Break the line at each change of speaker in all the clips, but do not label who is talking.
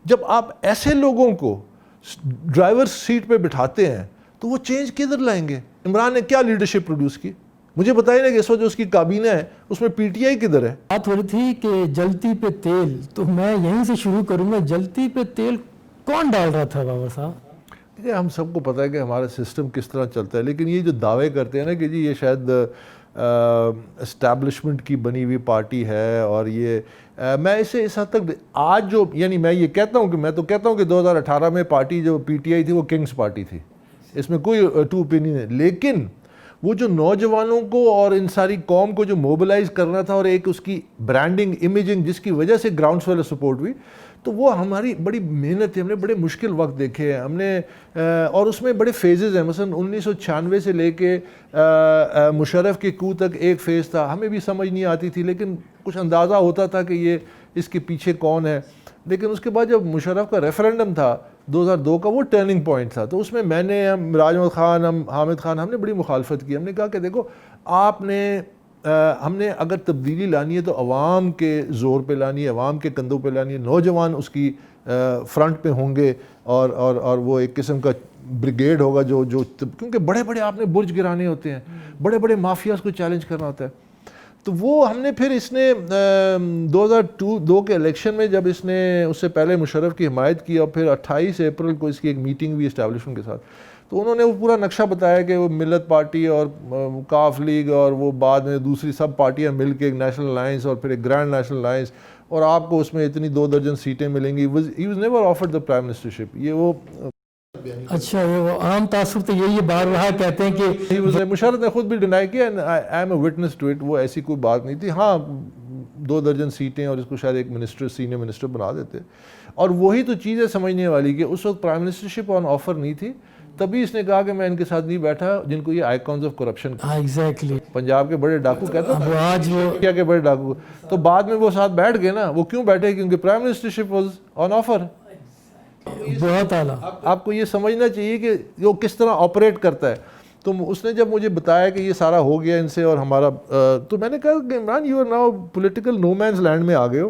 جب آپ ایسے لوگوں کو ڈرائیور سیٹ پہ بٹھاتے ہیں تو وہ چینج کدھر لائیں گے؟ عمران نے کیا لیڈرشپ پروڈیوس کی؟ مجھے بتائیے نا کہ اس وقت جو اس کی کابینہ ہے اس میں پی ٹی آئی کدھر ہے؟
بات ہو رہی تھی کہ جلتی پہ تیل، تو میں یہیں سے شروع کروں گا. جلتی پہ تیل کون ڈال رہا تھا بابر صاحب؟
ہم سب کو پتہ ہے کہ ہمارا سسٹم کس طرح چلتا ہے، لیکن یہ جو دعوے کرتے ہیں نا کہ جی یہ شاید اسٹیبلشمنٹ کی بنی ہوئی پارٹی ہے، اور یہ میں اسے اس حد تک آج جو یعنی میں یہ کہتا ہوں کہ 2018 میں پارٹی جو پی ٹی آئی تھی وہ کنگز پارٹی تھی، اس میں کوئی ٹو اوپینین ہے. لیکن وہ جو نوجوانوں کو اور ان ساری قوم کو جو موبلائز کرنا تھا اور ایک اس کی برانڈنگ امیجنگ جس کی وجہ سے گراؤنڈ سویل سپورٹ ہوئی، تو وہ ہماری بڑی محنت ہے. ہم نے بڑے مشکل وقت دیکھے ہیں ہم نے، اور اس میں بڑے فیزز ہیں. مثلا 1996 سے لے کے مشرف کے کو تک ایک فیز تھا، ہمیں بھی سمجھ نہیں آتی تھی لیکن کچھ اندازہ ہوتا تھا کہ یہ اس کے پیچھے کون ہے. لیکن اس کے بعد جب مشرف کا ریفرنڈم تھا 2002 کا، وہ ٹرننگ پوائنٹ تھا. تو اس میں میں نے، راج محمد خان، حامد خان، ہم نے بڑی مخالفت کی. ہم نے کہا کہ دیکھو ہم نے اگر تبدیلی لانی ہے تو عوام کے زور پہ لانی ہے، عوام کے کندھوں پہ لانی ہے. نوجوان اس کی فرنٹ پہ ہوں گے اور وہ ایک قسم کا بریگیڈ ہوگا جو کیونکہ بڑے آپ نے برج گرانے ہوتے ہیں، بڑے مافیاز کو چیلنج کرنا ہوتا ہے. تو وہ ہم نے پھر اس نے 2002 کے الیکشن میں جب اس نے اس سے پہلے مشرف کی حمایت کی اور پھر 28 اپریل کو اس کی ایک میٹنگ ہوئی اسٹیبلشمنٹ کے ساتھ، تو انہوں نے وہ پورا نقشہ بتایا کہ وہ ملت پارٹی اور کاف لیگ اور وہ بعد میں دوسری سب پارٹیاں مل کے ایک نیشنل الائنس اور پھر ایک گرینڈ نیشنل الائنس، اور آپ کو اس میں اتنی 2 درجن سیٹیں ملیں گی. He was never offered the prime ministership. یہ وہ
اچھا، وہ عام تاثر تو یہی بار بار کہتے ہیں کہ
مشرف نے خود بھی ڈینائی کیا، I am a witness to it. وہ ایسی کوئی بات نہیں تھی. ہاں 2 درجن سیٹیں اور اس کو شاید ایک منسٹر، سینئر منسٹر بنا دیتے. اور وہی تو چیز ہے سمجھنے والی کہ اس وقت پرائم منسٹرشپ آن آفر نہیں تھی. تبھی اس نے کہا کہ میں ان کے ساتھ نہیں بیٹھا جن کو یہ icons of corruption,
exactly
Punjab کے بڑے ڈاکو کہتا
اب آج وہ
کیا کہ بڑے ڈاکو. تو بعد میں وہ ساتھ بیٹھ گئے نا. وہ کیوں بیٹھے؟ کیونکہ prime ministership was on offer.
بہت اعلیٰ.
آپ کو یہ سمجھنا چاہیے کہ وہ کس طرح آپریٹ کرتا ہے. تو اس نے جب مجھے بتایا کہ یہ سارا ہو گیا ان سے اور ہمارا، تو میں نے کہا کہ Imran you are now political no man's land میں آ گئے ہو.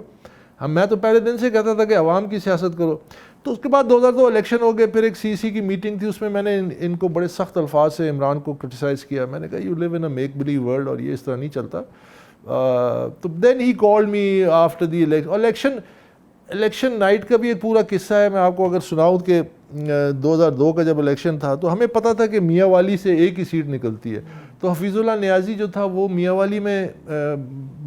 میں تو پہلے دن سے کہتا تھا کہ عوام کی سیاست کرو. تو اس کے بعد 2002 الیکشن ہو گئے، پھر ایک سی کی میٹنگ تھی، اس میں میں نے ان کو بڑے سخت الفاظ سے عمران کو کرٹیسائز کیا. میں نے کہا you live in a make believe world اور یہ اس طرح نہیں چلتا. تو then he called me after the election night کا بھی ایک پورا قصہ ہے. میں آپ کو اگر سناؤں کہ 2002 کا جب الیکشن تھا تو ہمیں پتہ تھا کہ میاں والی سے ایک ہی سیٹ نکلتی ہے. تو حفیظ اللہ نیازی جو تھا وہ میاں والی میں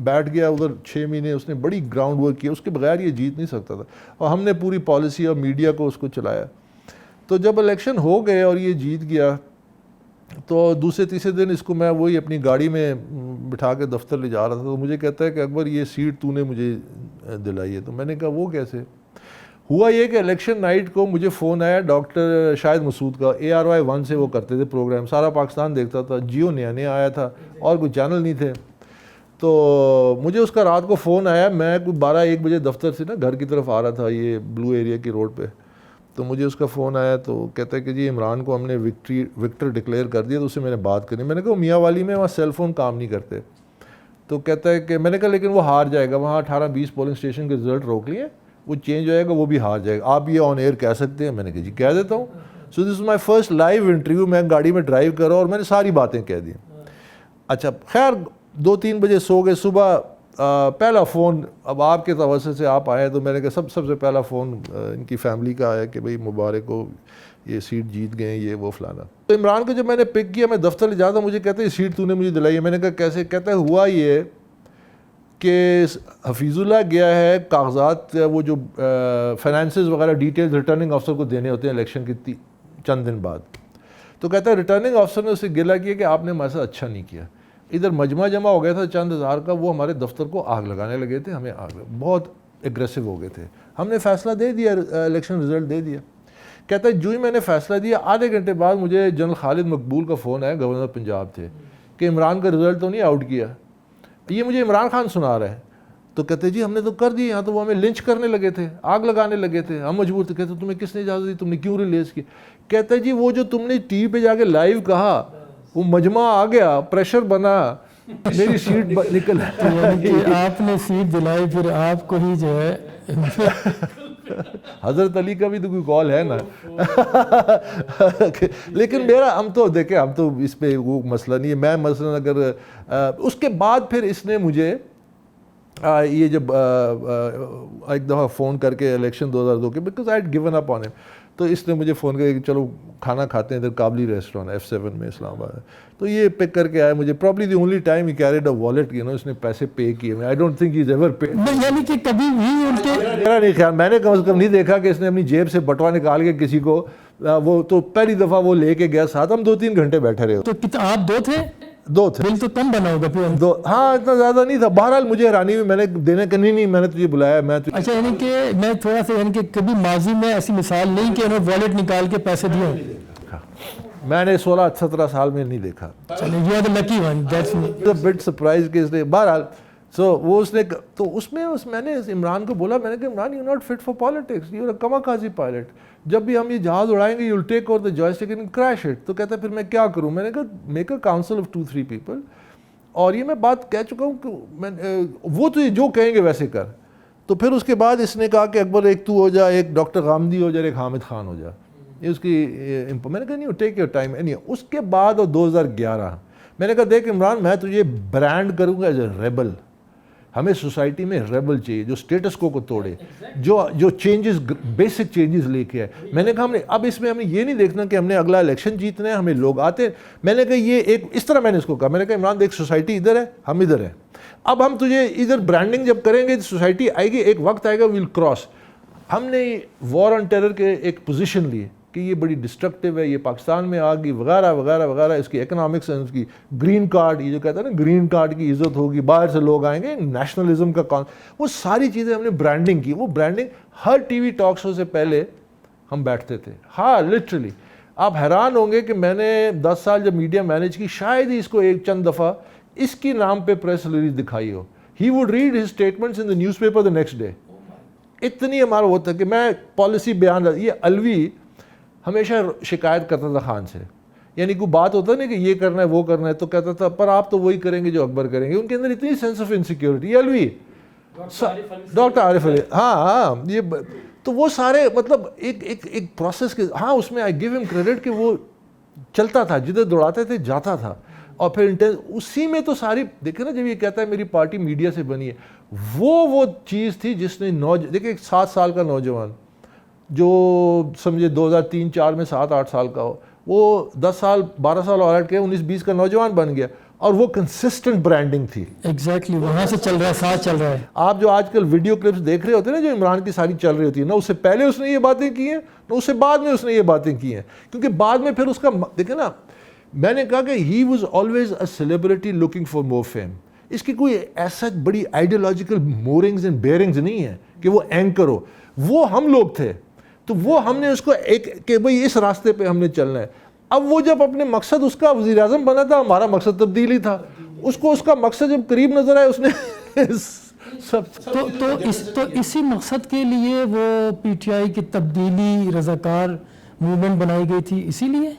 بیٹھ گیا ادھر 6 مہینے. اس نے بڑی گراؤنڈ ورک کیا، اس کے بغیر یہ جیت نہیں سکتا تھا. اور ہم نے پوری پالیسی اور میڈیا کو اس کو چلایا. تو جب الیکشن ہو گئے اور یہ جیت گیا تو دوسرے تیسرے دن اس کو میں وہی اپنی گاڑی میں بٹھا کے دفتر لے جا رہا تھا. تو مجھے کہتا ہے کہ اکبر یہ سیٹ تو نے مجھے دلائی ہے. تو میں نے کہا وہ کیسے ہوا؟ یہ کہ الیکشن نائٹ کو مجھے فون آیا ڈاکٹر شاہد مسعود کا، ARY1 سے وہ کرتے تھے پروگرام، سارا پاکستان دیکھتا تھا. جیو نیا آیا تھا اور کوئی چینل نہیں تھے. تو مجھے اس کا رات کو فون آیا. میں کوئی 12-1 بجے دفتر سے نا گھر کی طرف آ رہا تھا، یہ بلو ایریا کی روڈ پہ. تو مجھے اس کا فون آیا تو کہتا ہے کہ جی عمران کو ہم نے وکٹر ڈکلیئر کر دیا، تو اس سے میں نے بات کرنی. میں نے کہا میاں والی میں وہاں سیل فون کام نہیں کرتے. تو کہتا ہے کہ میں نے کہا لیکن وہ ہار جائے گا، وہاں 18-20 پولنگ اسٹیشن کے رزلٹ روک لیے، وہ چینج ہو جائے گا، وہ بھی ہار جائے گا. آپ یہ آن ایئر کہہ سکتے ہیں؟ میں نے کہا جی کہہ دیتا ہوں. سو دس از مائی فرسٹ لائیو انٹرویو. میں گاڑی میں ڈرائیو کر رہا ہوں اور میں نے ساری باتیں کہہ دی. اچھا خیر 2-3 بجے سو گئے. صبح پہلا فون اب آپ کے توسط سے آپ آئے تو میں نے کہا سب سے پہلا فون ان کی فیملی کا آیا کہ بھئی مبارک ہو، یہ سیٹ جیت گئے، یہ وہ فلانا. تو عمران کو جب میں نے پک کیا، میں دفتر لے جاتا، مجھے کہتے ہیں یہ سیٹ تو نے مجھے دلائی ہے. میں نے کہا کیسے؟ کہتا ہے ہوا یہ کہ حفیظ اللہ گیا ہے کاغذات، وہ جو فائنانسز وغیرہ ڈیٹیلز ریٹرننگ آفیسر کو دینے ہوتے ہیں الیکشن کے چند دن بعد. تو کہتا ہے ریٹرننگ آفیسر نے اسے گلا کیا کہ آپ نے ہمارے ساتھ اچھا نہیں کیا. ادھر مجمع جمع ہو گیا تھا چند ہزار کا، وہ ہمارے دفتر کو آگ لگانے لگے تھے، ہمیں بہت ایگریسو ہو گئے تھے. ہم نے فیصلہ دے دیا، الیکشن رزلٹ دے دیا. کہتا ہے جو ہی میں نے فیصلہ دیا آدھے گھنٹے بعد مجھے جنرل خالد مقبول کا فون آیا، گورنر پنجاب تھے، کہ عمران کا رزلٹ تو نہیں آؤٹ کیا. یہ مجھے عمران خان سنا رہے ہیں. تو کہتے جی ہم نے تو کر دی، یہاں تو وہ ہمیں لنچ کرنے لگے تھے، آگ لگانے لگے تھے، ہم مجبور تھے. کہتے تمہیں کس نے اجازت دی، تم نے کیوں ریلیز کی؟ کہتا ہے جی وہ جو تم نے ٹی وی پہ جا کے لائیو کہا، وہ مجمع آ گیا، پریشر بنا، میری سیٹ نکل.
آپ نے سیٹ دلائی، پھر آپ کو ہی جو ہے
حضرت علی کا بھی تو کوئی کال ہے نا. لیکن میرا ہم تو دیکھیں ہم تو اس پہ وہ مسئلہ نہیں ہے. میں مثلاً اگر اس کے بعد پھر اس نے مجھے یہ جب ایک دفعہ فون کر کے الیکشن 2002 کے because I had given up on him, تو اس نے مجھے فون کیا کہ چلو کھانا کھاتے ہیں ادھر قابلی ریسٹورینٹ F7 میں اسلام آباد. تو یہ پک کر کے آیا مجھے. Probably the only time he carried a wallet کی نا, اس نے پیسے پے کیے. I don't think he is ever pay.
یعنی کہ کبھی بھی ان کے
میرا نہیں خیال, میں نے کم از کم نہیں دیکھا کہ اس نے اپنی جیب سے بٹوا نکال کے کسی کو, وہ تو پہلی دفعہ وہ لے کے گیا ساتھ. ہم 2-3 گھنٹے بیٹھے رہے.
تو آپ 2 تھے؟
2 تھے.
بل تو کم بنا ہوگا پھر.
2 ہاں اتنا زیادہ نہیں تھا. بہرحال مجھے حیرانی ہوئی, میں نے دینے کا نہیں میں نے تجھے بلایا. میں
اچھا یعنی کہ میں تھوڑا سا یعنی کہ کبھی ماضی میں ایسی مثال نہیں کہ انہوں والیٹ نکال کے پیسے دیے.
میں نے 16-17 سال میں نہیں دیکھا.
چلیں you are the lucky one. That's
but surprise کہ اس نے بہرحال سو وہ اس نے تو اس میں نے عمران کو بولا, میں نے کہا Imran you not fit for politics, you are a kamikaze pilot. جب بھی ہم یہ جہاز اڑائیں گے you will take over the joystick and crash it. تو کہتا ہے پھر میں کیا کروں. میں نے کہا make a council of 2-3 people. اور یہ میں بات کہہ چکا ہوں کہ وہ تو جو کہیں گے ویسے کر. تو پھر اس کے بعد اس نے کہا کہ اکبر ایک تو ہو جا, ایک ڈاکٹر غامدی ہو جا, ایک حامد خان ہو جا. یہ اس کی میں نے کہا نہیں ٹیک یور ٹائم. اس کے بعد اور 2011 میں نے کہا دیکھ عمران میں تجھے برانڈ کروں گا ایز اے ریبل. ہمیں سوسائٹی میں ریبل چاہیے جو اسٹیٹس کو توڑے, جو چینجز بیسک چینجز لے کے آئے. میں نے کہا اب اس میں ہمیں یہ نہیں دیکھنا کہ ہم نے اگلا الیکشن جیتنا ہے, ہمیں لوگ آتے. میں نے کہا یہ ایک اس طرح میں نے اس کو کہا, میں نے کہا عمران دیکھ سوسائٹی ادھر ہے, ہم ادھر ہیں. اب ہم تجھے ادھر برانڈنگ جب کریں گے سوسائٹی آئے گی, ایک وقت آئے گا ویل کراس. ہم نے وار آن ٹیرر کے ایک پوزیشن لی کہ یہ بڑی ڈسٹرکٹیو ہے, یہ پاکستان میں آ گئی وغیرہ وغیرہ وغیرہ. اس کی اکنامکس اس کی گرین کارڈ, یہ جو کہتا ہے نا گرین کارڈ کی عزت ہوگی, باہر سے لوگ آئیں گے, نیشنلزم کا وہ ساری چیزیں ہم نے برانڈنگ کی. وہ برانڈنگ ہر ٹی وی ٹاک شو سے پہلے ہم بیٹھتے تھے. ہاں لٹرلی آپ حیران ہوں گے کہ میں نے 10 سال جب میڈیا مینیج کی شاید ہی اس کو ایک چند دفعہ اس کی نام پہ پریس ریلیز دکھائی ہو. He would read his statements in the newspaper the next day. اتنی ہمارا ہوتا کہ میں پالیسی بیان. یہ الوی ہمیشہ شکایت کرتا تھا خان سے, یعنی کوئی بات ہوتا نہیں کہ یہ کرنا ہے وہ کرنا ہے, تو کہتا تھا پر آپ تو وہی کریں گے جو اکبر کریں گے. ان کے اندر اتنی سینس آف انسیکیورٹی. یہ الوی ڈاکٹر عارف علی, ہاں یہ تو وہ سارے مطلب ایک پروسیس کے. ہاں اس میں آئی گیو ہم کریڈٹ کہ وہ چلتا تھا, جدھر دوڑاتے تھے جاتا تھا. اور پھر اسی میں تو ساری دیکھیں نا, جب یہ کہتا ہے میری پارٹی میڈیا سے بنی ہے, وہ چیز تھی جس نے دیکھیں ایک 7 سال کا نوجوان جو سمجھے 2003-4 میں 7-8 سال کا ہو, وہ 10 سال 12 سال اور کے 19-20 کا نوجوان بن گیا. اور وہ کنسسٹنٹ برانڈنگ تھی.
ایگزیکٹلی وہاں سے چل رہا ہے, ساتھ چل رہا ہے.
آپ جو آج کل ویڈیو کلپس دیکھ رہے ہوتے ہیں نا جو عمران کی ساری چل رہی ہوتی ہے, نہ اس سے پہلے اس نے یہ باتیں کی ہیں نہ اس سے بعد میں اس نے یہ باتیں کی ہیں. کیونکہ بعد میں پھر اس کا دیکھیں نا, میں نے کہا کہ he was always a celebrity looking for more fame. اس کی کوئی ایسا بڑی آئیڈیولوجیکل مورنگز اینڈ بیئرنگز نہیں ہے کہ وہ اینکر ہو. وہ ہم لوگ تھے, تو وہ ہم نے اس کو ایک کہ بھئی اس راستے پہ ہم نے چلنا ہے. اب وہ جب اپنے مقصد اس کا وزیر اعظم بنا تھا, ہمارا مقصد تبدیلی تھا. اس کو اس کا مقصد جب قریب نظر آئے اس نے
تو اسی مقصد کے لیے وہ پی ٹی آئی کی تبدیلی رضاکار موومنٹ بنائی گئی تھی, اسی لیے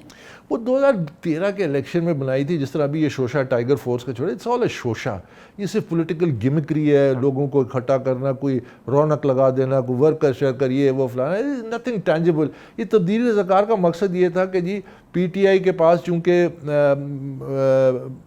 وہ 2013 کے الیکشن میں بنائی تھی. جس طرح ابھی یہ شوشا ٹائیگر فورس کا چھوڑے, اٹس آل اے شوشا. یہ صرف پولیٹیکل گمکری ہے, لوگوں کو اکٹھا کرنا, کوئی رونق لگا دینا, کوئی ورکر شرکر یہ وہ فلانا, نتھنگ ٹینجیبل. یہ تبدیلی رضاکار کا مقصد یہ تھا کہ جی پی ٹی آئی کے پاس چونکہ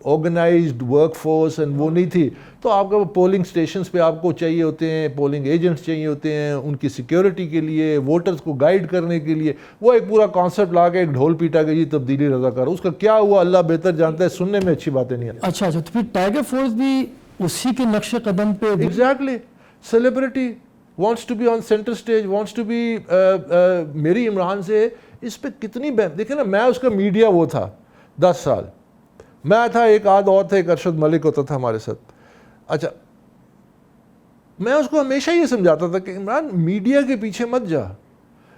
آرگنائزڈ ورک فورس اینڈ وہ نہیں تھی, تو آپ کا پولنگ اسٹیشنز پہ آپ کو چاہیے ہوتے ہیں, پولنگ ایجنٹس چاہیے ہوتے ہیں ان کی سیکیورٹی کے لیے, ووٹرز کو گائیڈ کرنے کے لیے. وہ ایک پورا کانسیپٹ لا کے ایک ڈھول پیٹا کہ جی تبدیلی رضاکار. اس کا کیا ہوا اللہ بہتر جانتا ہے, سننے میں اچھی باتیں نہیں ہیں.
اچھا تو پھر ٹائیگر فورس بھی اسی کے نقش قدم پہ.
Exactly, celebrity wants to be on centre stage, wants to be. میری عمران سے اس پہ کتنی دیکھیں نا, میں اس کا میڈیا وہ تھا 10 سال, میں تھا, ایک آدھ اور تھا, ایک ارشد ملک ہوتا تھا ہمارے ساتھ. اچھا میں اس کو ہمیشہ یہ سمجھاتا تھا کہ عمران میڈیا کے پیچھے مت جا,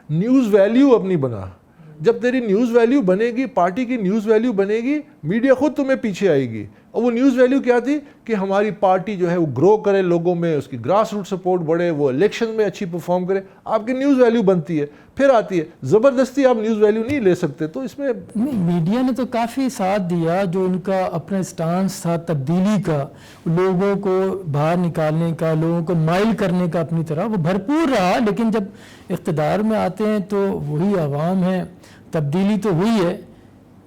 نیوز ویلیو اپنی بنا. جب تیری نیوز ویلیو بنے گی, پارٹی کی نیوز ویلیو بنے گی, میڈیا خود تمہیں پیچھے آئے گی. اور وہ نیوز ویلیو کیا تھی کہ ہماری پارٹی جو ہے وہ گرو کرے لوگوں میں, اس کی گراس روٹ سپورٹ بڑھے, وہ الیکشن میں اچھی پرفارم کرے, آپ کی نیوز ویلیو بنتی ہے. پھر آتی ہے زبردستی آپ نیوز ویلیو نہیں لے سکتے. تو اس میں
میڈیا نے تو کافی ساتھ دیا, جو ان کا اپنا سٹانس تھا تبدیلی کا, لوگوں کو باہر نکالنے کا, لوگوں کو مائل کرنے کا اپنی طرح, وہ بھرپور رہا. لیکن جب اقتدار میں آتے ہیں تو وہی عوام ہے. تبدیلی تو ہوئی ہے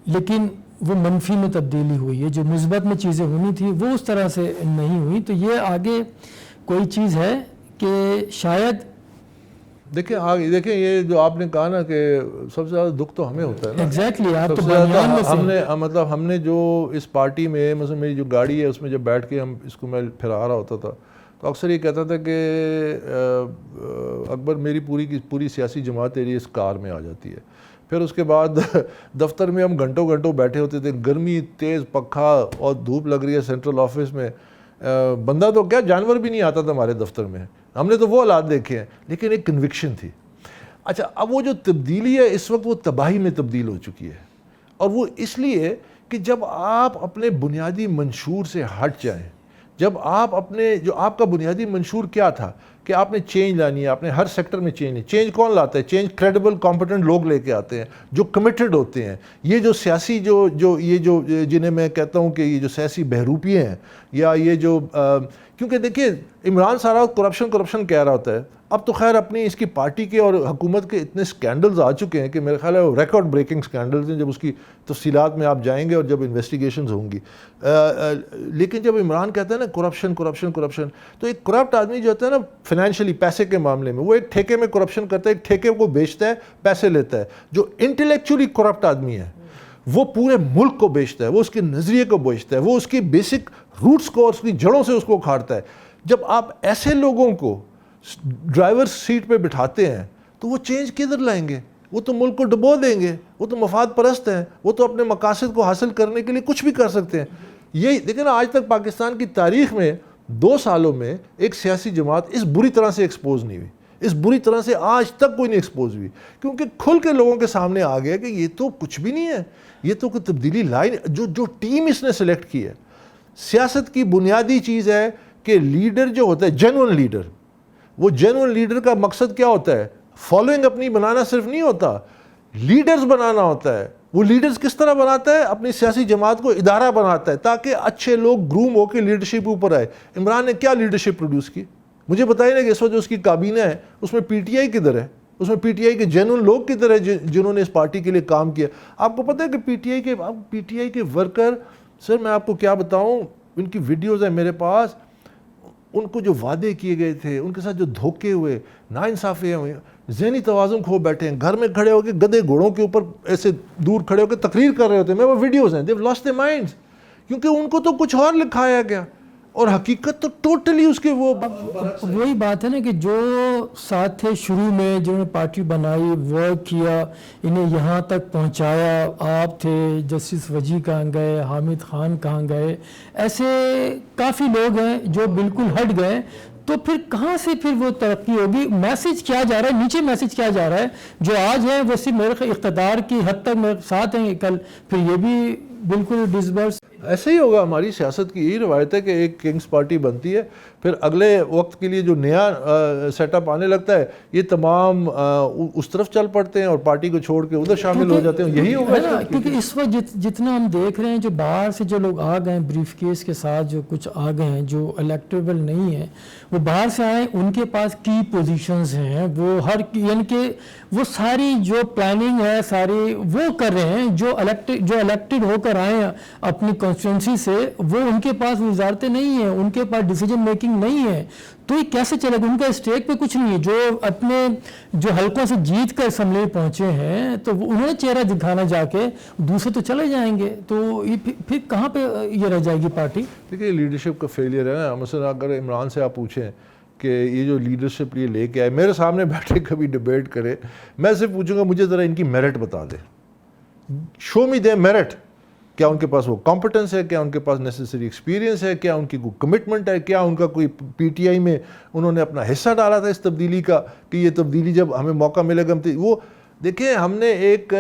لیکن وہ منفی میں تبدیلی ہوئی ہے, جو مثبت میں چیزیں ہونی تھی وہ اس طرح سے نہیں ہوئی. تو یہ آگے کوئی چیز ہے کہ شاید
دیکھیں آگے دیکھیں, یہ جو آپ نے کہا نا کہ سب سے زیادہ دکھ تو ہمیں ہوتا ہے نا.
ایگزیکٹلی آپ
سب
تو
سے زیادہ
بنیان میں سے
ہم نے مطلب ہم نے جو اس پارٹی میں مثلا میری جو گاڑی ہے اس میں جب بیٹھ کے ہم اس کو میں پھرا رہا ہوتا تھا تو اکثر یہ کہتا تھا کہ اکبر میری پوری کی پوری سیاسی جماعت تیری اس کار میں آ جاتی ہے. پھر اس کے بعد دفتر میں ہم گھنٹوں گھنٹوں بیٹھے ہوتے تھے, گرمی, تیز پنکھا اور دھوپ لگ رہی ہے سینٹرل آفس میں, بندہ تو کیا جانور بھی نہیں آتا تھا ہمارے دفتر میں. ہم نے تو وہ حالات دیکھے ہیں لیکن ایک کنوکشن تھی. اچھا اب وہ جو تبدیلی ہے اس وقت وہ تباہی میں تبدیل ہو چکی ہے, اور وہ اس لیے کہ جب آپ اپنے بنیادی منشور سے ہٹ جائیں, جب آپ اپنے جو آپ کا بنیادی منشور کیا تھا کہ آپ نے چینج لانی ہے, آپ نے ہر سیکٹر میں چینج کون لاتا ہے؟ چینج کریڈیبل کمپیٹنٹ لوگ لے کے آتے ہیں جو کمیٹڈ ہوتے ہیں. یہ جو سیاسی جو جنہیں میں کہتا ہوں کہ یہ جو سیاسی بہروپیے ہیں یا یہ جو کیونکہ دیکھیے عمران سارا کرپشن کہہ رہا ہوتا ہے. اب تو خیر اپنی اس کی پارٹی کے اور حکومت کے اتنے سکینڈلز آ چکے ہیں کہ میرے خیال ہے وہ ریکارڈ بریکنگ سکینڈلز ہیں. جب اس کی تفصیلات میں آپ جائیں گے اور جب انویسٹیگیشنز ہوں گی, لیکن جب عمران کہتا ہے نا کرپشن, تو ایک کرپٹ آدمی جو ہوتا ہے نا فائنینشلی پیسے کے معاملے میں, وہ ایک ٹھیکے میں کرپشن کرتا ہے, ایک ٹھیکے کو بیچتا ہے, پیسے لیتا ہے. جو انٹلیکچولی کرپٹ آدمی ہے وہ پورے ملک کو بیچتا ہے, وہ اس کے نظریے کو بیچتا ہے, وہ اس کی بیسک روٹس کو اور اس کی جڑوں سے اس کو اکھاڑتا ہے. جب آپ ایسے لوگوں کو ڈرائیور سیٹ پہ بٹھاتے ہیں تو وہ چینج کدھر لائیں گے؟ وہ تو ملک کو ڈبو دیں گے, وہ تو مفاد پرست ہیں, وہ تو اپنے مقاصد کو حاصل کرنے کے لیے کچھ بھی کر سکتے ہیں. یہی دیکھیں نا, آج تک پاکستان کی تاریخ میں 2 سالوں میں ایک سیاسی جماعت اس بری طرح سے ایکسپوز نہیں ہوئی, اس بری طرح سے آج تک کوئی نہیں ایکسپوز ہوئی, کیونکہ کھل کے لوگوں کے سامنے آ گیا کہ یہ تو کچھ بھی نہیں ہے, یہ تو کوئی تبدیلی لائن جو ٹیم اس نے سلیکٹ کی ہے. سیاست کی بنیادی چیز ہے کہ لیڈر جو ہوتا ہے جینوئن لیڈر, وہ جینوئن لیڈر کا مقصد کیا ہوتا ہے؟ فالوئنگ اپنی بنانا صرف نہیں ہوتا, لیڈرز بنانا ہوتا ہے. وہ لیڈرز کس طرح بناتا ہے؟ اپنی سیاسی جماعت کو ادارہ بناتا ہے تاکہ اچھے لوگ گروم ہو کے لیڈرشپ اوپر آئے. عمران نے کیا لیڈرشپ پروڈیوس کی؟ مجھے بتائیے نا کہ اس وقت جو اس کی کابینہ ہے اس میں پی ٹی آئی کدھر ہے؟ اس میں پی ٹی آئی کے جینوئن لوگ کدھر ہیں جنہوں نے اس پارٹی کے لیے کام کیا؟ آپ کو پتہ ہے کہ پی ٹی آئی کے ورکر, سر میں آپ کو کیا بتاؤں, ان کی ویڈیوز ہیں میرے پاس, ان کو جو وعدے کیے گئے تھے, ان کے ساتھ جو دھوکے ہوئے, ناانصافیاں ہوئی, ذہنی توازن کھو بیٹھے ہیں, گھر میں کھڑے ہو کے گدے گھوڑوں کے اوپر ایسے دور کھڑے ہو کے تقریر کر رہے ہوتے ہیں. میں وہ ویڈیوز ہیں, دیو لاسٹ دیئر مائنڈز, کیونکہ ان کو تو کچھ اور لکھایا گیا اور حقیقت تو ٹوٹلی اس کے وہ
وہی بات ہے نا کہ جو ساتھ تھے شروع میں, جنہوں نے پارٹی بنائی, ورک کیا, انہیں یہاں تک پہنچایا, آپ تھے, جسٹس وجی کہاں گئے, حامد خان کہاں گئے, ایسے کافی لوگ ہیں جو بالکل ہٹ گئے. تو پھر کہاں سے پھر وہ ترقی ہوگی؟ میسج کیا جا رہا ہے نیچے, میسج کیا جا رہا ہے؟ جو آج ہے وہ صرف میرے اقتدار کی حد تک میرے ساتھ ہیں, کل پھر یہ بھی بالکل ڈسبرس.
ایسے ہی ہوگا. ہماری سیاست کی یہی روایت ہے کہ ایک کنگز پارٹی بنتی ہے, پھر اگلے وقت کے لیے جو نیا سیٹ اپ آنے لگتا ہے یہ تمام اس طرف چل پڑتے ہیں اور پارٹی کو چھوڑ کے ادھر شامل ہو جاتے ہیں. یہی ہوگا
کیونکہ اس وقت جتنا ہم دیکھ رہے ہیں, جو باہر سے جو لوگ آ گئے ہیں بریف کیس کے ساتھ, جو کچھ آ گئے ہیں جو الیکٹیبل نہیں ہیں, وہ باہر سے آئے, ان کے پاس کی پوزیشنز ہیں, وہ یعنی کہ وہ ساری جو پلاننگ ہے ساری وہ کر رہے ہیں. جو الیکٹڈ ہو کر آئے ہیں اپنی کانسٹیٹوئنسی سے, وہ ان کے پاس وزارتیں نہیں ہیں, ان کے پاس ڈیسیجن میکنگ نہیں ہے. تو یہ کیسے چلے گا؟ ان کا اسٹیک پہ کچھ نہیں ہے. جو اپنے جو حلقوں سے جیت کر اسمبلی پہنچے ہیں تو انہوں نے چہرہ دکھانا جا کے, دوسرے تو چلے جائیں گے. تو یہ پھر کہاں پہ یہ رہ جائے گی پارٹی؟
دیکھیے لیڈرشپ کا فیلئر ہے نا. مثلا اگر عمران سے آپ پوچھیں کہ یہ جو لیڈرشپ یہ لے کے آئے, میرے سامنے بیٹھے کبھی ڈیبیٹ کرے, میں صرف پوچھوں گا مجھے ذرا ان کی میرٹ بتا دے, شو می دے میرٹ. کیا ان کے پاس وہ کمپٹنس ہے؟ کیا ان کے پاس نیسیسری ایکسپیرینس ہے؟ کیا ان کی کوئی کمٹمنٹ ہے؟ کیا ان کا کوئی پی ٹی آئی میں انہوں نے اپنا حصہ ڈالا تھا اس تبدیلی کا کہ یہ تبدیلی جب ہمیں موقع ملے گا وہ دیکھیں, ہم نے ایک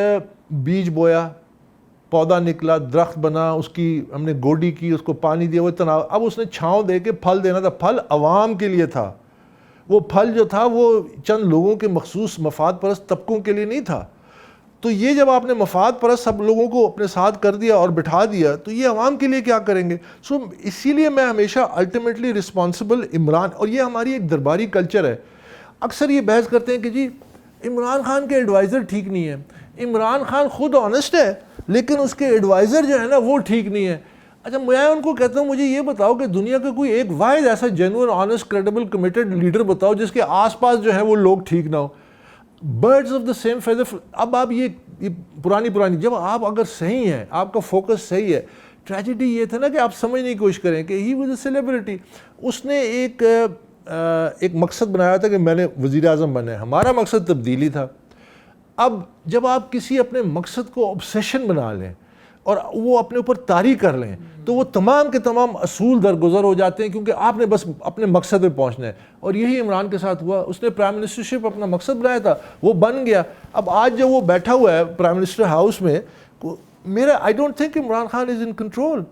بیج بویا, پودا نکلا, درخت بنا, اس کی ہم نے گوڈی کی, اس کو پانی دیا, وہ تناؤ, اب اس نے چھاؤں دے کے پھل دینا تھا. پھل عوام کے لیے تھا, وہ پھل جو تھا وہ چند لوگوں کے مخصوص مفاد پرست طبقوں کے لیے نہیں تھا. تو یہ جب آپ نے مفاد پرست سب لوگوں کو اپنے ساتھ کر دیا اور بٹھا دیا, تو یہ عوام کے لیے کیا کریں گے؟ سو اسی لیے میں ہمیشہ الٹیمیٹلی رسپانسبل عمران, اور یہ ہماری ایک درباری کلچر ہے. اکثر یہ بحث کرتے ہیں کہ جی عمران خان کے ایڈوائزر ٹھیک نہیں ہے. عمران خان خود آنیسٹ ہے لیکن اس کے ایڈوائزر جو ہے نا وہ ٹھیک نہیں ہے. اچھا, میں ان کو کہتا ہوں مجھے یہ بتاؤ کہ دنیا کا کوئی ایک واحد ایسا genuine, honest, credible, committed leader بتاؤ جس کے آس پاس جو ہے وہ لوگ ٹھیک نہ ہو. Birds of the same feather. اب آپ یہ پرانی جب آپ اگر صحیح ہیں, آپ کا فوکس صحیح ہے. ٹریجڈی یہ تھا نا کہ آپ سمجھنے کی کوشش کریں کہ ہی واز اے سیلیبریٹی. اس نے ایک مقصد بنایا تھا کہ میں نے وزیر اعظم بنا ہے. ہمارا مقصد تبدیلی تھا. اب جب آپ کسی اپنے مقصد کو obsession بنا لیں اور وہ اپنے اوپر طاری کر لیں تو وہ تمام کے تمام اصول درگزر ہو جاتے ہیں, کیونکہ آپ نے بس اپنے مقصد پہ پہنچنا ہے. اور یہی عمران کے ساتھ ہوا. اس نے پرائم منسٹرشپ اپنا مقصد بنایا تھا, وہ بن گیا. اب آج جب وہ بیٹھا ہوا ہے پرائم منسٹر ہاؤس میں, میرا آئی don't think Imran Khan is in control.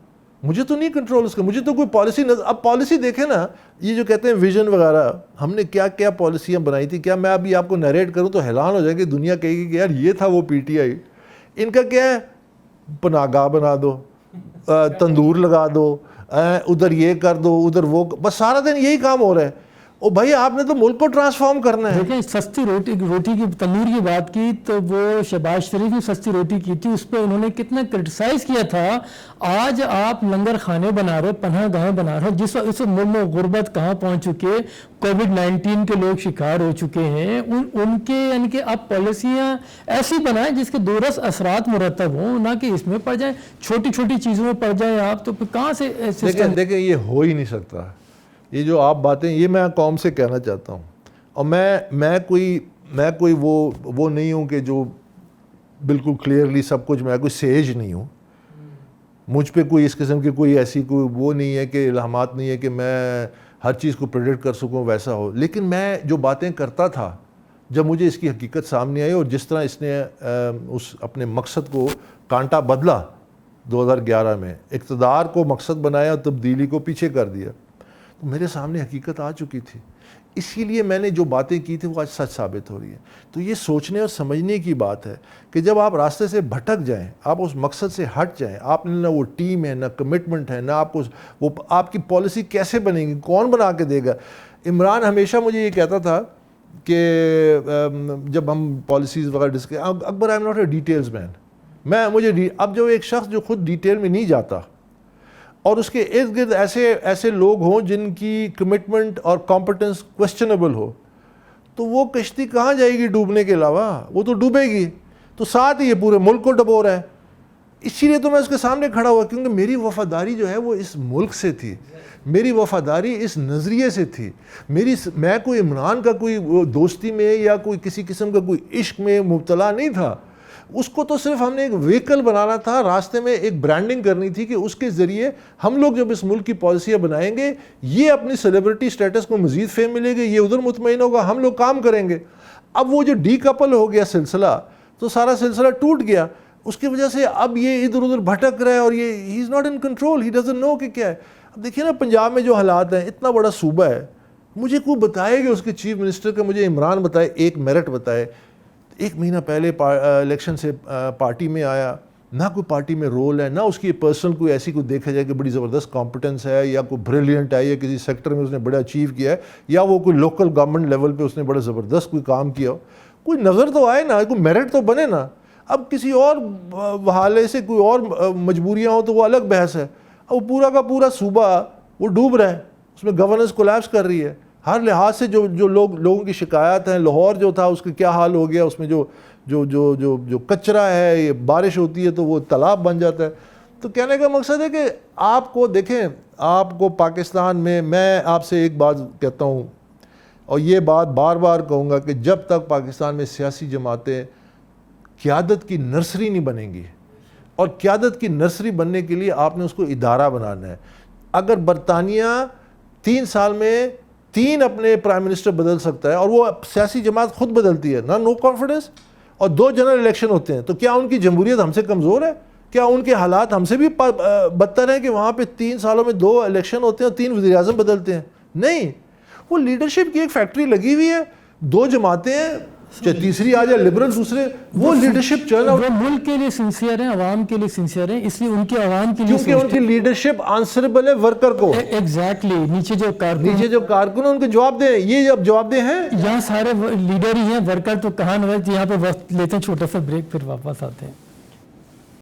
مجھے تو نہیں کنٹرول اس کا, مجھے تو کوئی پالیسی نظر. اب پالیسی دیکھیں نا, یہ جو کہتے ہیں ویژن وغیرہ, ہم نے کیا کیا پالیسیاں بنائی تھی. کیا میں ابھی آپ کو نیریٹ کروں تو حیران ہو جائے گی, دنیا کہے گی کہ یار یہ تھا وہ پی ٹی آئی. ان کا کیا ہے, پناہ گاہ بنا دو, تندور لگا دو, ادھر یہ کر دو, ادھر وہ, بس سارا دن یہی کام ہو رہا ہے. او بھائی آپ نے تو ملک کو ٹرانسفارم کرنا ہے.
دیکھیں سستی روٹی کی تندور کی بات کی تو وہ شہباز شریف نے سستی روٹی کی تھی, اس پہ انہوں نے کتنا کرٹیسائز کیا تھا. آج آپ لنگر خانے بنا رہے, پناہ گاہیں بنا رہے, جس وقت اس ملک میں غربت کہاں پہنچ چکے, کووڈ-19 کے لوگ شکار ہو چکے ہیں. ان کے یعنی کہ آپ پالیسیاں ایسی بنائیں جس کے دورس اثرات مرتب ہوں, نہ کہ اس میں پڑ جائیں, چھوٹی چھوٹی چیزوں میں پڑ جائیں آپ. تو کہاں سے
دیکھیں یہ ہو ہی نہیں سکتا. یہ جو آپ باتیں, یہ میں قوم سے کہنا چاہتا ہوں. اور میں کوئی وہ نہیں ہوں کہ جو بالکل کلیئرلی سب کچھ, میں کوئی سیج نہیں ہوں. مجھ پہ کوئی اس قسم کی کوئی ایسی کوئی وہ نہیں ہے کہ الہامات نہیں ہے کہ میں ہر چیز کو پریڈکٹ کر سکوں ویسا ہو. لیکن میں جو باتیں کرتا تھا جب مجھے اس کی حقیقت سامنے آئی, اور جس طرح اس نے اس اپنے مقصد کو کانٹا بدلا 2011 میں, اقتدار کو مقصد بنایا اور تبدیلی کو پیچھے کر دیا, تو میرے سامنے حقیقت آ چکی تھی. اسی لیے میں نے جو باتیں کی تھی وہ آج سچ ثابت ہو رہی ہیں. تو یہ سوچنے اور سمجھنے کی بات ہے کہ جب آپ راستے سے بھٹک جائیں, آپ اس مقصد سے ہٹ جائیں, آپ نے نہ وہ ٹیم ہے, نہ کمٹمنٹ ہے, نہ آپ کو وہ, آپ کی پالیسی کیسے بنے گی, کون بنا کے دے گا. عمران ہمیشہ مجھے یہ کہتا تھا کہ جب ہم پالیسیز وغیرہ discuss, Akbar I am not a details man. اب جو ایک شخص جو خود ڈیٹیل میں نہیں جاتا اور اس کے ارد گرد ایسے لوگ ہوں جن کی کمٹمنٹ اور کمپٹنس کوشچنبل ہو, تو وہ کشتی کہاں جائے گی ڈوبنے کے علاوہ, وہ تو ڈوبے گی. تو ساتھ ہی یہ پورے ملک کو ڈبو رہا ہے. اسی لیے تو میں اس کے سامنے کھڑا ہوا, کیونکہ میری وفاداری جو ہے وہ اس ملک سے تھی, میری وفاداری اس نظریے سے تھی. میں کوئی عمران کا کوئی دوستی میں یا کوئی کسی قسم کا کوئی عشق میں مبتلا نہیں تھا. اس کو تو صرف ہم نے ایک وہیکل بنانا تھا, راستے میں ایک برانڈنگ کرنی تھی کہ اس کے ذریعے ہم لوگ جب اس ملک کی پالیسیاں بنائیں گے, یہ اپنی سیلیبریٹی سٹیٹس کو مزید فیم ملے گی, یہ ادھر مطمئن ہوگا, ہم لوگ کام کریں گے. اب وہ جو ڈی کپل ہو گیا سلسلہ, تو سارا سلسلہ ٹوٹ گیا. اس کی وجہ سے اب یہ ادھر ادھر بھٹک رہا ہے, اور یہ he is not in control, he doesn't know کہ کیا ہے. اب دیکھیے نا پنجاب میں جو حالات ہیں, اتنا بڑا صوبہ ہے, مجھے کوئی بتائے گا اس کے چیف منسٹر کا, مجھے عمران بتائے ایک میرٹ بتائے. 1 مہینہ پہلے الیکشن سے پارٹی میں آیا, نہ کوئی پارٹی میں رول ہے, نہ اس کی پرسنل کوئی ایسی کوئی دیکھا جائے کہ بڑی زبردست کمپٹنس ہے, یا کوئی بریلینٹ ہے, یا کسی سیکٹر میں اس نے بڑا اچیو کیا ہے, یا وہ کوئی لوکل گورنمنٹ لیول پہ اس نے بڑا زبردست کوئی کام کیا ہو. کوئی نظر تو آئے نا, کوئی میرٹ تو بنے نا. اب کسی اور حوالے سے کوئی اور مجبوریاں ہوں تو وہ الگ بحث ہے. اب وہ پورا کا پورا صوبہ وہ ڈوب رہا ہے, اس میں گورننس کولیپس کر رہی ہے. ہر لحاظ سے جو لوگوں کی شکایات ہیں, لاہور جو تھا اس کا کیا حال ہو گیا, اس میں جو کچرا ہے, یہ بارش ہوتی ہے تو وہ تالاب بن جاتا ہے. تو کہنے کا مقصد ہے کہ آپ کو دیکھیں, آپ کو پاکستان میں آپ سے ایک بات کہتا ہوں, اور یہ بات بار بار کہوں گا کہ جب تک پاکستان میں سیاسی جماعتیں قیادت کی نرسری نہیں بنیں گی, اور قیادت کی نرسری بننے کے لیے آپ نے اس کو ادارہ بنانا ہے. اگر برطانیہ 3 سال میں 3 اپنے پرائم منسٹر بدل سکتا ہے, اور وہ سیاسی جماعت خود بدلتی ہے, نو کانفیڈنس, اور 2 جنرل الیکشن ہوتے ہیں, تو کیا ان کی جمہوریت ہم سے کمزور ہے؟ کیا ان کے حالات ہم سے بھی بدتر ہیں کہ وہاں پہ 3 سالوں میں 2 الیکشن ہوتے ہیں اور 3 وزیر اعظم بدلتے ہیں؟ نہیں، وہ لیڈرشپ کی ایک فیکٹری لگی ہوئی ہے، 2 جماعتیں ہیں، چاہے تیسری آ جائے لبرل دوسرے، وہ لیڈرشپ چل رہا،
وہ ملک کے لیے سنسیئر ہیں، عوام کے لیے سنسیئر ہیں، اس لیے ان کے عوام کے لیے
کیونکہ ان کی لیڈرشپ آنسربل ہے ورکر کو،
ایگزیکٹلی نیچے جو
کارکن ان کو جواب دیں، یہ اب جواب دیں ہیں.
یہاں سارے لیڈر ہی ہیں، ورکر تو کہاں نہ، یہاں پہ وقت لیتے ہیں چھوٹا سا بریک، پھر واپس آتے ہیں.